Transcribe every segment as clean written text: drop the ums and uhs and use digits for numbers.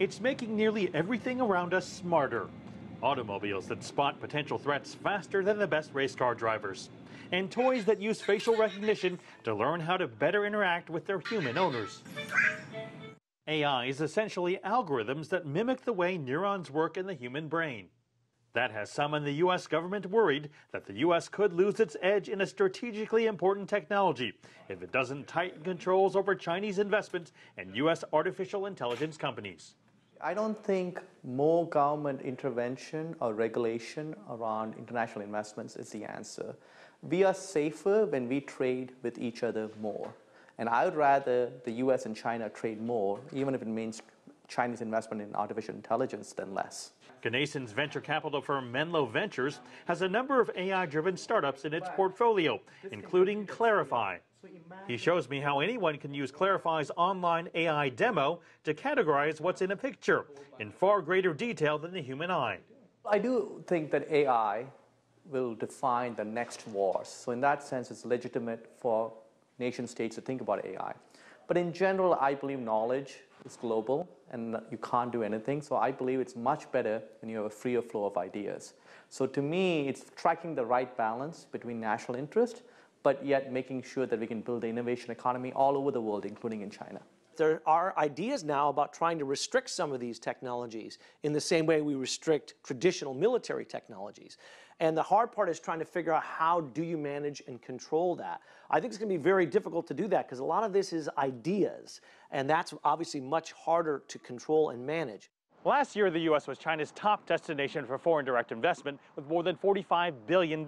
It's making nearly everything around us smarter. Automobiles that spot potential threats faster than the best race car drivers. And toys that use facial recognition to learn how to better interact with their human owners. AI is essentially algorithms that mimic the way neurons work in the human brain. That has some in the U.S. government worried that the U.S. could lose its edge in a strategically important technology if it doesn't tighten controls over Chinese investments in U.S. artificial intelligence companies. I don't think more government intervention or regulation around international investments is the answer. We are safer when we trade with each other more. And I would rather the US and China trade more, even if it means Chinese investment in artificial intelligence, than less. Ganeson's venture capital firm Menlo Ventures has a number of AI-driven startups in its portfolio, including Clarify. He shows me how anyone can use Clarify's online AI demo to categorize what's in a picture in far greater detail than the human eye. I do think that AI will define the next wars. So in that sense, it's legitimate for nation states to think about AI. But in general, I believe knowledge is global and you can't do anything. So I believe it's much better when you have a freer flow of ideas. So to me, it's striking the right balance between national interest, but yet making sure that we can build the innovation economy all over the world, including in China. There are ideas now about trying to restrict some of these technologies in the same way we restrict traditional military technologies. And the hard part is trying to figure out how do you manage and control that. I think it's going to be very difficult to do that because a lot of this is ideas, and that's obviously much harder to control and manage. Last year, the U.S. was China's top destination for foreign direct investment with more than $45 billion.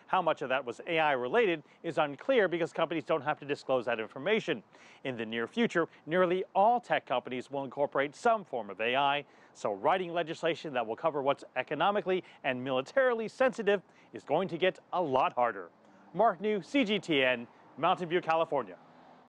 How much of that was AI-related is unclear because companies don't have to disclose that information. In the near future, nearly all tech companies will incorporate some form of AI, so writing legislation that will cover what's economically and militarily sensitive is going to get a lot harder. Mark New, CGTN, Mountain View, California.